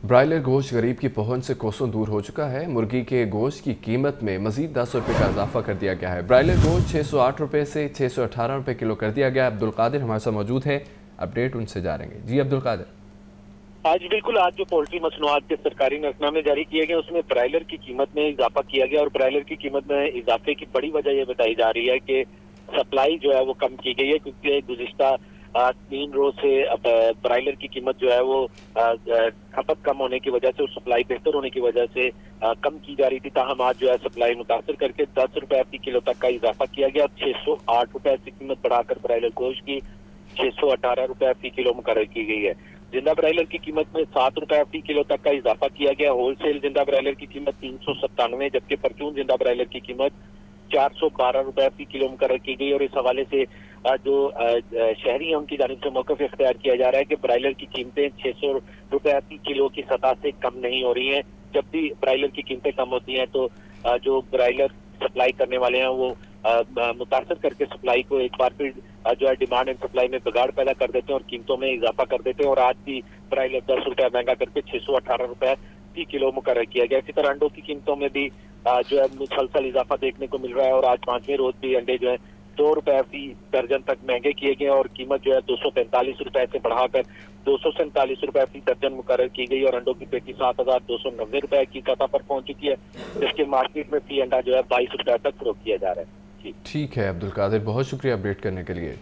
Broiler गोश्त गरीब की पहुंच से कोसों दूर हो चुका है। मुर्गी के गोश्त की कीमत में मजीद 10 रुपये का इजाफा कर दिया गया है। ब्रायलर गोश्त 608 रुपये से 618 रुपये किलो कर दिया गया। अब्दुल कादिर हमारे साथ मौजूद है, अपडेट उनसे जानेंगे। जी अब्दुल कादिर। आज जो पोल्ट्री मसनूआत के सरकारी नजरनामे जारी किए गए उसमें ब्रायलर की कीमत में इजाफा किया गया और ब्रायलर की कीमत में इजाफे की बड़ी वजह यह बताई जा रही है कि सप्लाई जो है वो कम की गई है, क्योंकि गुज़िश्ता 3 रोज से ब्रायलर की कीमत जो है वो खपत कम होने की वजह से और सप्लाई बेहतर होने की वजह से कम की जा रही थी। ताहम आज जो है सप्लाई मुतासर करके 10 रुपए फी किलो तक का इजाफा किया गया। 608 रुपए से कीमत बढ़ाकर ब्रायलर गोश्त की 618 रुपए फी किलो मुकर्रर की गई है। जिंदा ब्रायलर की कीमत में 7 रुपए फी किलो तक का इजाफा किया गया। होलसेल जिंदा ब्रायलर की कीमत 397, जबकि परचून जिंदा ब्रायलर की कीमत 412 रुपए फी किलो मुकर्रर की गई। और इस हवाले से जो शहरी है उनकी जानिब से मौक़िफ़ इख्तियार किया जा रहा है कि ब्रायलर की कीमतें 600 रुपए फी किलो की सतह से कम नहीं हो रही हैं। जब भी ब्रायलर की कीमतें कम होती हैं तो जो ब्रायलर सप्लाई करने वाले हैं वो मुतासर करके सप्लाई को एक बार फिर जो है डिमांड एंड सप्लाई में बिगाड़ पैदा कर देते हैं और कीमतों में इजाफा कर देते हैं। और आज भी ब्रायलर 10 रुपए महंगा करके 618 रुपए फी किलो मुकर्रर किया गया। इसी तरह अंडों की कीमतों में भी जो है मुसलसल इजाफा देखने को मिल रहा है और आज 5वें रोज भी अंडे जो है 2 रुपए फी दर्जन तक महंगे किए गए और कीमत जो है 245 रुपए से बढ़ाकर 247 रुपए फी दर्जन मुकर्रर की गई और अंडों की पेटी 7,290 रुपए की सतह पर पहुंच चुकी है, जिसके मार्केट में फी अंडा जो है 22 रुपए तक फरोख्त किया जा रहा है। ठीक है अब्दुल कादिर, बहुत शुक्रिया अपडेट करने के लिए।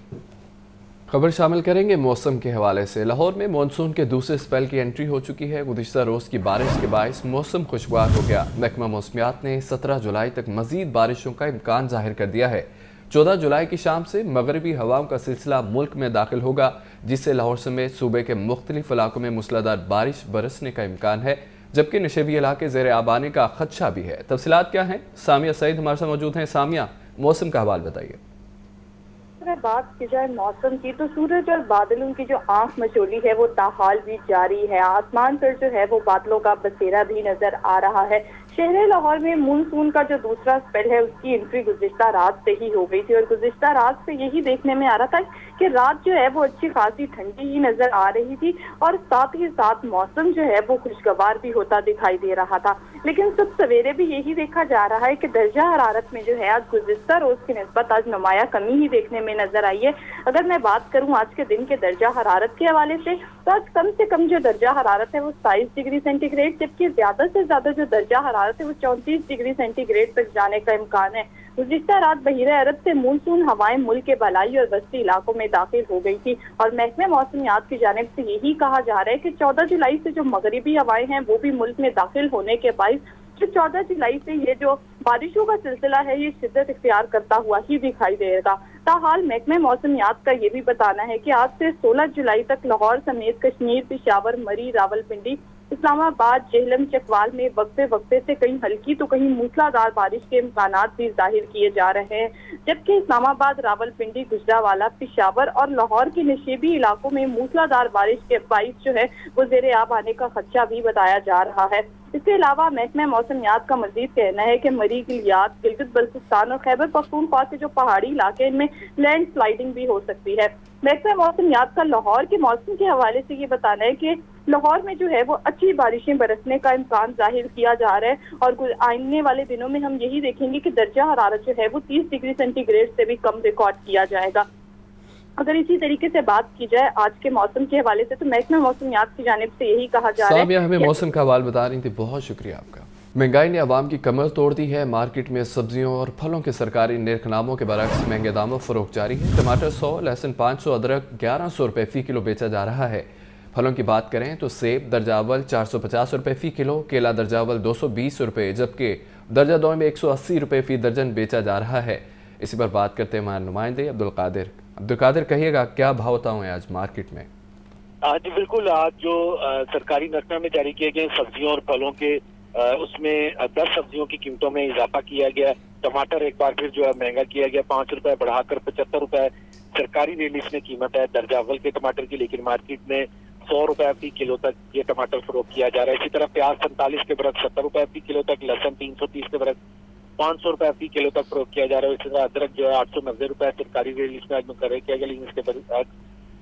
खबर शामिल करेंगे मौसम के हवाले से। लाहौर में मानसून के दूसरे स्पेल की एंट्री हो चुकी है। गुज़िश्ता रोज़ की बारिश के बायस मौसम खुशगवार हो गया। महकमा मौसमियात ने 17 जुलाई तक मजीद बारिशों का इम्कान जाहिर कर दिया है। 14 जुलाई की शाम से मगरबी हवाओं का सिलसिला मुल्क में दाखिल होगा, जिससे लाहौर समेत सूबे के मुख्तलिफ इलाकों में मूसलाधार बारिश बरसने का इम्कान है, जबकि नशेबी इलाके ज़ेर आब आने का खदशा भी है। तफसीलात क्या हैं, सामिया सईद हमारे साथ मौजूद हैं। सामिया, मौसम का हवाल बताइए। अगर बात की जाए मौसम की तो सूरज और बादलों की जो आंख मचोली है वो ताहाल भी जारी है। आसमान पर जो है वो बादलों का बसेरा भी नजर आ रहा है। शहर लाहौर में मानसून का जो दूसरा स्पेल है उसकी एंट्री गुज़िश्ता रात से ही हो गई थी और गुज़िश्ता रात से यही देखने में आ रहा था कि रात जो है वो अच्छी खासी ठंडी ही नजर आ रही थी और साथ ही साथ मौसम जो है वो खुशगवार भी होता दिखाई दे रहा था। लेकिन सब सवेरे भी यही देखा जा रहा है कि दर्जा हरारत में जो है आज गुज़िश्ता रोज की निस्बत आज नुमाया कमी ही देखने में नजर आई है। अगर मैं बात करूं आज के दिन के दर्जा हरारत के हवाले से तो आज कम से कम जो दर्जा हरारत है वो 27 डिग्री सेंटीग्रेड, जबकि ज्यादा से ज्यादा जो दर्जा हरारत है वो 34 डिग्री सेंटीग्रेड तक जाने का इम्कान है। गुज़िश्ता रात बहीरे अरब से मानसून हवाएं मुल्क के बलाई और बस्ती इलाकों में दाखिल हो गई थी और महकमे मौसमियात की जानिब से यही कहा जा रहा है कि 14 जुलाई से जो मगरिबी हवाएं हैं वो भी मुल्क में दाखिल होने के बाद 14 जुलाई से ये जो बारिशों का सिलसिला है ये शिद्दत इख्तियार करता हुआ ही दिखाई देगा। ताहाल महकमे मौसमियात का ये भी बताना है कि आज से 16 जुलाई तक लाहौर समेत कश्मीर, पेशावर, मरी, रावलपिंडी, इस्लामाबाद, जेहलम, चकवाल में वक्फे वक्फे से कहीं हल्की तो कहीं मूसलाधार बारिश के इम्कानात भी जाहिर किए जा रहे हैं, जबकि इस्लामाबाद, रावलपिंडी, गुजरावाला, पेशावर और लाहौर के नशेबी इलाकों में मूसलाधार बारिश के बाइस जो है वो ज़ेरे आब आने का खदशा भी बताया जा रहा है। इसके अलावा महकमा मौसमियात का मजीद कहना है कि मरी, गिलियात, गिलगित बल्तिस्तान और खैबर पख्तूनख्वा के जो पहाड़ी इलाके इनमें लैंड स्लाइडिंग भी हो सकती है। महकमा मौसमियात का लाहौर के मौसम के हवाले से ये बताना है कि लाहौर में जो है वो अच्छी बारिशें बरसने का इम्कान जाहिर किया जा रहा है और आने वाले दिनों में हम यही देखेंगे कि दर्जा हरारत जो है वो 30 डिग्री सेंटीग्रेड से भी कम रिकॉर्ड किया जाएगा। अगर इसी तरीके से बात की जाए आज के मौसम के हवाले से तो महकमा मौसमियात की जानिब से यही कहा जा रहा है। हमें मौसम का हवाल बता रही थी, बहुत शुक्रिया आपका। महंगाई ने आवाम की कमर तोड़ दी है। मार्केट में सब्जियों और फलों के सरकारी निर्खनामों के बरक्स महंगे दामों फरोख्त जारी है। टमाटर 100, लहसुन 500, अदरक 1100 रुपये फी किलो बेचा जा रहा है। फलों की बात करें तो सेब दर्जा अव्वल 450 रुपये फी किलो, केला दर्जा अव्वल 220 रुपये, जबकि दर्जा दो में 180 रुपये फी दर्जन बेचा जा रहा है। इसी पर बात करते हैं हमारे नुमाइंदे अब्दुल कादिर। अब्दुल कादिर, कहिएगा क्या भाव होता है आज मार्केट में? आज बिल्कुल, आज जो सरकारी नजरनामे जारी किए गए सब्जियों और फलों के उसमें 10 सब्जियों की कीमतों में इजाफा किया गया। टमाटर एक बार फिर जो है महंगा किया गया, 5 रुपए बढ़ाकर 75 रुपए सरकारी रिलीज में कीमत है दर्जा अव्वल के टमाटर की, लेकिन मार्केट में 100 रुपए फी किलो तक ये टमाटर फरोख्त किया जा रहा है। इसी तरह प्याज 47 के बरक 70 रुपए फी किलो तक, लहसुन 330 के बरक 500 रुपए फी किलो तक फरोख्त किया जा रहा है। इसी तरह अदरक जो है 890 रुपए सरकारी रिलीज में आज मुकर्रर किया गया, लेकिन इसके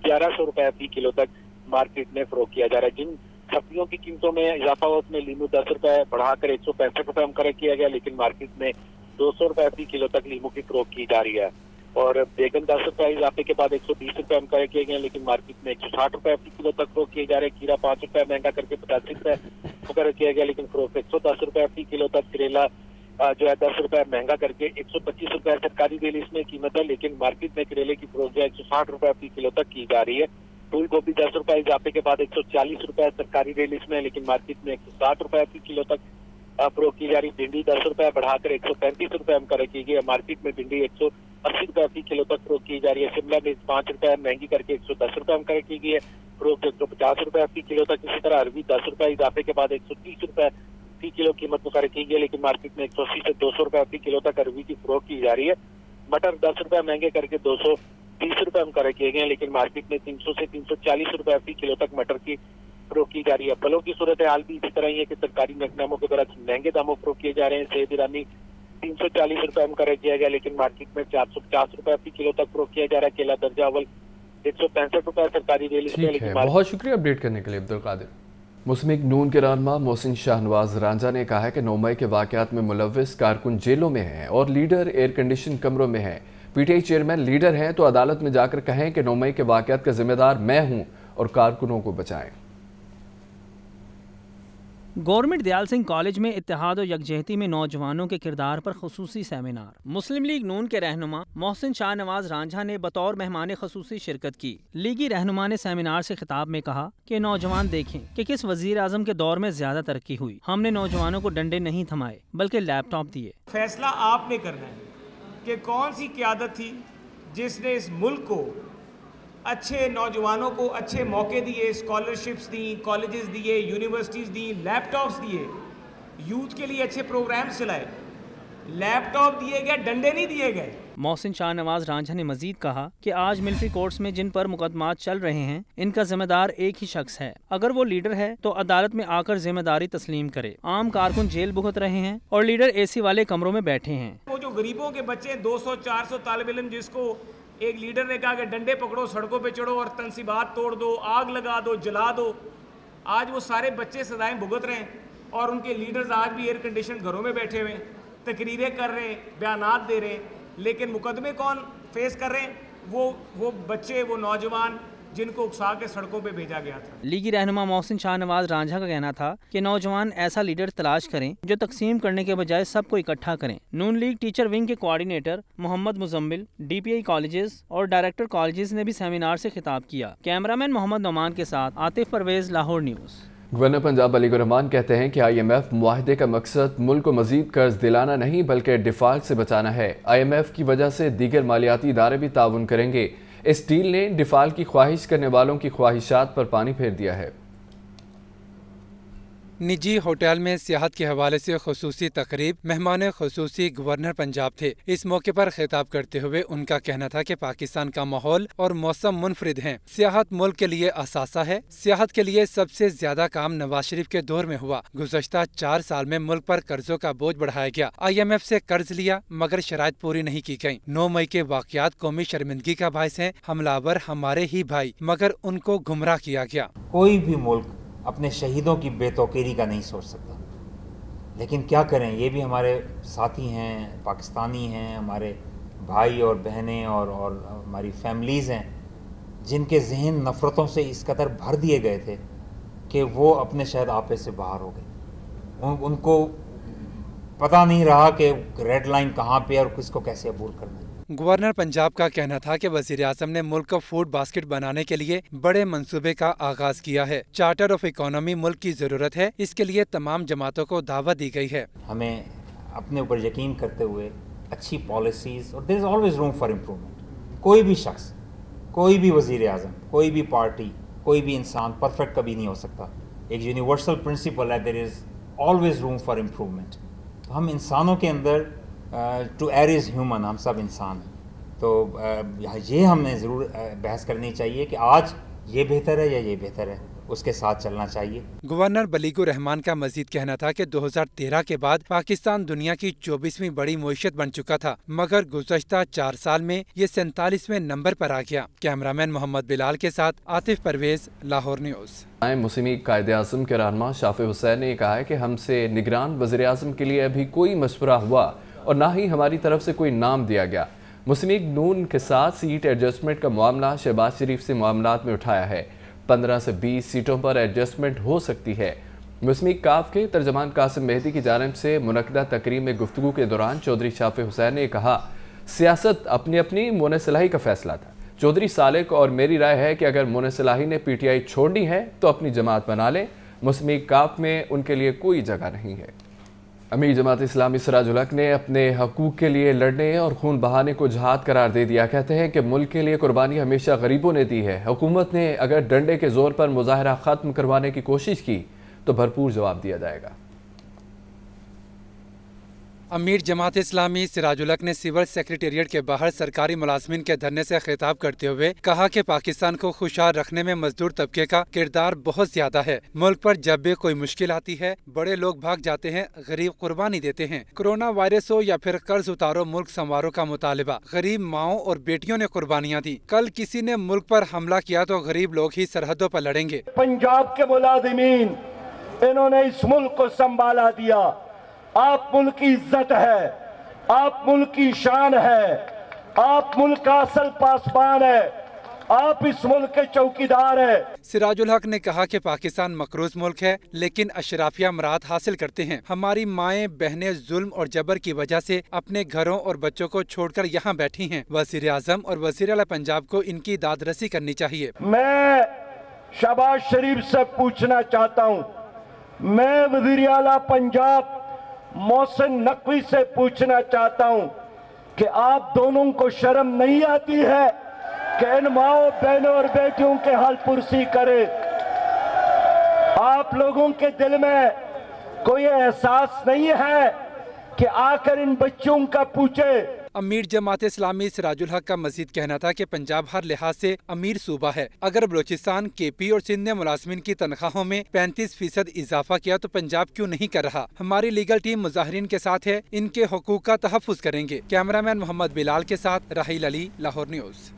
1100 रुपए फी किलो तक मार्केट में फरोख्त किया जा रहा है। जिन सब्जियों की कीमतों में इजाफा हुआ, उसमें लीमू 10 रुपए बढ़ाकर 165 रुपए मुकर्रर किया गया, लेकिन मार्केट में 200 रुपए फी किलो तक लीमू की फरोख्त की जा रही है। और बैगन 10 रुपए इजाफे के बाद 120 रुपए मुकर्रर किए गए, लेकिन मार्केट में 160 रुपए फी किलो तक फरोख्त किए जा रहे हैं। खीरा 5 रुपए महंगा करके 85 रुपए मुकर्रर किया गया, लेकिन फरोख्त 110 रुपए फी किलो तक। करेला जो है 10 रुपए महंगा करके 125 रुपए सरकारी रिलीज में कीमत है, लेकिन मार्केट में करेले की फरोख्त जो है 160 रुपए फी किलो तक की जा रही है। फूल गोभी 10 रुपए इजाफे के बाद 140 रुपए सरकारी रिलीज में, लेकिन मार्केट में 160 रुपए फी किलो तक फरोख्त की जा रही। भिंडी 10 रुपए बढ़ाकर 135 रुपए मुकर्रर की गई है, मार्केट में भिंडी 180 रुपए फी किलो तक फरोख्त की जा रही है। शिमला मिर्च 5 रुपए महंगी करके 110 रुपए मुकर्रर की गई है, फरोख्त 150 रुपए फी किलो तक। इसी तरह अरबी 10 रुपए इजाफे के बाद 130 रुपए फी किलो कीमत मुकर्रर की गई है, लेकिन मार्केट में 180 से 200 रुपए फी किलो तक अरबी की फरोख्त की जा रही है। मटर 10 रुपए महंगे करके 230 रुपए मुकर्रर किए गए हैं, लेकिन मार्केट में 300 से 340 रुपए फी किलो तक मटर की फरोख्त की जा रही है। फलों की सूरत हाल भी इसी तरह ही है कि सरकारी नकदनामों के द्वारा महंगे दामों फरोख्त किए जा रहे हैं। सेब ईरानी 340 रुपए मुकर्रर किया गया, लेकिन मार्केट में 450 रुपए फी किलो तक फरोख्त किया जा रहा है। केला दर्जा अव्वल 165 रुपए सरकारी रिलीज में, लेकिन बहुत शुक्रिया अपडेट करने के लिए अब्दुल कादिर। मुस्लिम लीग नून के रहनुमा मोहसिन शाहनवाज रांझा ने कहा है कि 9 मई के वाकयात में मुलव्विस कारकुन जेलों में हैं और लीडर एयर कंडीशन कमरों में हैं। पीटीआई चेयरमैन लीडर हैं तो अदालत में जाकर कहें कि 9 मई के वाकयात का जिम्मेदार मैं हूं और कारकुनों को बचाएं। गवर्नमेंट दयाल सिंह कॉलेज में इत्तेहाद और यकजहती में नौजवानों के किरदार पर खुसूसी सेमिनार। मुस्लिम लीग नून के रहनुमा मोहसिन शाहनवाज रांझा ने बतौर मेहमान खुसूसी शिरकत की। लीगी रहनुमा ने सेमिनार से खिताब में कहा कि नौजवान देखें कि किस वजीर आजम के दौर में ज्यादा तरक्की हुई। हमने नौजवानों को डंडे नहीं थमाए बल्कि लैपटॉप दिए। फैसला आपने करना है कि कौन सी क़यादत थी जिसने इस मुल्क को अच्छे नौजवानों को अच्छे मौके दिए, स्कॉलरशिप्स दी, कॉलेजेस दिए, यूनिवर्सिटीज़ दी, लैपटॉप्स दिए, यूथ के लिए अच्छे प्रोग्राम्स चलाए। लैपटॉप दिए गए, डंडे नहीं दिए गए। मोहसिन शाहनवाज रांझा ने मजीद कहा कि आज मिलिट्री कोर्ट्स में जिन पर मुकदमात चल रहे हैं, इनका जिम्मेदार एक ही शख्स है। अगर वो लीडर है तो अदालत में आकर जिम्मेदारी तस्लीम करे। आम कारकुन जेल भुगत रहे हैं और लीडर एसी वाले कमरों में बैठे हैं। वो जो गरीबों के बच्चे 200-400 तालिब इल्म, जिसको एक लीडर ने कहा कि डंडे पकड़ो, सड़कों पे चढ़ो और तनसीबात तोड़ दो, आग लगा दो, जला दो, आज वो सारे बच्चे सजाएं भुगत रहे हैं और उनके लीडर्स आज भी एयर कंडीशन घरों में बैठे हुए हैं, तकरीरें कर रहे हैं, बयानात दे रहे हैं, लेकिन मुकदमे कौन फेस कर रहे हैं? वो बच्चे, वो नौजवान जिनको उकसा के सड़कों पे भेजा गया था। लीगी रहनुमा मोहसिन शाहनवाज रांझा का कहना था कि नौजवान ऐसा लीडर तलाश करें जो तकसीम करने के बजाय सबको इकट्ठा करें। नून लीग टीचर विंग के coordinator Mohammad Muzammil, DPI colleges और डायरेक्टर कॉलेजेस ने भी सेमिनार से खिताब किया। कैमरामैन मोहम्मद नोमान के साथ आतिफ परवेज, लाहौर न्यूज़। गवर्नर पंजाब अली रहमान कहते हैं कि IMF मुआहदे का मकसद मुल्क को मजीद कर्ज दिलाना नहीं बल्कि डिफॉल्ट से बचाना है। IMF की वजह से दीगर मालियाती इदारे भी ताउन करेंगे। इस डील ने डिफॉल्ट की ख्वाहिश करने वालों की ख्वाहिशात पर पानी फेर दिया है। निजी होटल में सियाहत के हवाले से खुसूसी तकरीब, मेहमान खुसूसी गवर्नर पंजाब थे। इस मौके पर खिताब करते हुए उनका कहना था कि पाकिस्तान का माहौल और मौसम मुनफरिद हैं। सियाहत मुल्क के लिए असासा है। सियाहत के लिए सबसे ज्यादा काम नवाज शरीफ के दौर में हुआ। गुज़श्ता 4 साल में मुल्क पर कर्जों का बोझ बढ़ाया गया। IMF से कर्ज लिया मगर शराइत पूरी नहीं की गयी। 9 मई के वाकयात कौमी शर्मिंदगी का बायस है। हमलावर हमारे ही भाई मगर उनको गुमराह किया गया। कोई भी मुल्क अपने शहीदों की बेतौकीरी का नहीं सोच सकता, लेकिन क्या करें, ये भी हमारे साथी हैं, पाकिस्तानी हैं, हमारे भाई और बहनें और हमारी फैमिलीज़ हैं जिनके जहन नफ़रतों से इस कदर भर दिए गए थे कि वो अपने शायद आपे से बाहर हो गए। उनको पता नहीं रहा कि रेड लाइन कहाँ पे और किसको कैसे अबूर करना है। गवर्नर पंजाब का कहना था कि वज़ीर आज़म ने मुल्क को फूड बास्केट बनाने के लिए बड़े मंसूबे का आगाज किया है। चार्टर ऑफ इकोनॉमी मुल्क की जरूरत है, इसके लिए तमाम जमातों को दावत दी गई है। हमें अपने ऊपर यकीन करते हुए अच्छी पॉलिसीज़, और there is always room for improvement. कोई भी शख्स, कोई भी वज़ीर आज़म, कोई भी पार्टी, कोई भी इंसान परफेक्ट कभी नहीं हो सकता। एक यूनिवर्सल प्रिंसिपल है, there is always room for improvement. तो हम इंसानों के अंदर टू एयर इज़ ह्यूमन, हम सब इंसान हैं। तो ये हमने ज़रूर बहस करनी चाहिए कि आज ये बेहतर है या ये बेहतर है। उसके साथ चलना चाहिए। गवर्नर बलीगुर रहमान का मजीद कहना था कि 2013 के बाद पाकिस्तान दुनिया की 24वीं बड़ी मईशत बन चुका था, मगर गुज़श्ता 4 साल में ये 47वें नंबर पर आ गया। कैमरामैन मोहम्मद बिलाल के साथ आतिफ परवेज, लाहौर न्यूज़। मुस्लिम लीग कायदे-ए-आज़म के रहनुमा शाफी हुसैन ने कहा है कि हमसे निगरान वज़ीर-ए-आज़म के लिए अभी कोई मशवरा हुआ और न ही हमारी तरफ से कोई नाम दिया गया। मुस्लिम लीग नून के साथ सीट एडजस्टमेंट का मामला शहबाज शरीफ से मामलात में उठाया है। 15 से 20 सीटों पर एडजस्टमेंट हो सकती है। मुस्लिम लीग काफ के तर्जमान कासिम मेहदी की जानिब से मुनक्किदा तकरीर में गुफ्तगू के दौरान चौधरी शाफी हुसैन ने कहा, सियासत अपनी अपनी मोनसलाही का फैसला था। चौधरी सालिक और मेरी राय है कि अगर मोनसलाही ने PTI छोड़नी है तो अपनी जमात बना लें। मुस्लिम लीग काफ में उनके लिए कोई जगह नहीं है। अमीर जमात इस्लामी सिराजुल हक ने अपने हकूक़ के लिए लड़ने और खून बहाने को जहाद करार दे दिया। कहते हैं कि मुल्क के लिए कुर्बानी हमेशा गरीबों ने दी है। हुकूमत ने अगर डंडे के जोर पर मुजाहरा ख़त्म करवाने की कोशिश की तो भरपूर जवाब दिया जाएगा। अमीर जमात इस्लामी सिराजुल हक ने सिविल सेक्रेटेरिएट के बाहर सरकारी मुलाजमीन के धरने से खिताब करते हुए कहा कि पाकिस्तान को खुशहाल रखने में मजदूर तबके का किरदार बहुत ज्यादा है। मुल्क पर जब भी कोई मुश्किल आती है, बड़े लोग भाग जाते हैं, गरीब कुर्बानी देते हैं। कोरोना वायरस हो या फिर कर्ज उतारो, मुल्क संवारो का मुतालिबा, गरीब माओं और बेटियों ने कुर्बानियाँ दी। कल किसी ने मुल्क पर हमला किया तो गरीब लोग ही सरहदों पर लड़ेंगे। पंजाब के मुलाजिमीन, इन्होंने इस मुल्क को संभाला दिया। आप मुल्क की इज्जत है, आप मुल्क की शान है, आप मुल्क का असल पासबान है, आप इस मुल्क के चौकीदार हैं। सिराजुल हक ने कहा कि पाकिस्तान मकरूज मुल्क है, लेकिन अशराफिया मराद हासिल करते हैं। हमारी माएँ बहनें जुल्म और जबर की वजह से अपने घरों और बच्चों को छोड़कर यहाँ बैठी हैं। वज़ीर आज़म और वज़ीर आला पंजाब को इनकी दादरसी करनी चाहिए। मैं शहबाज शरीफ से पूछना चाहता हूँ, मैं वज़ीर आला पंजाब मोहसिन नकवी से पूछना चाहता हूं कि आप दोनों को शर्म नहीं आती है कि इन माओ बहनों और बेटियों के हाल पुरसी करे? आप लोगों के दिल में कोई एहसास नहीं है कि आकर इन बच्चों का पूछे? अमीर जमात इस्लामी सिराजुल हक का मजीद कहना था कि पंजाब हर लिहाज से अमीर सूबा है। अगर बलोचिस्तान, KP और सिंध ने मुलाजमीन की तनख्वाहों में 35% इजाफा किया तो पंजाब क्यों नहीं कर रहा? हमारी लीगल टीम मुजाहिरीन के साथ है, इनके हकूक का तहफ़्फ़ुज़ करेंगे। कैमरामैन मोहम्मद बिलाल के साथ राहिल अली, लाहौर न्यूज़।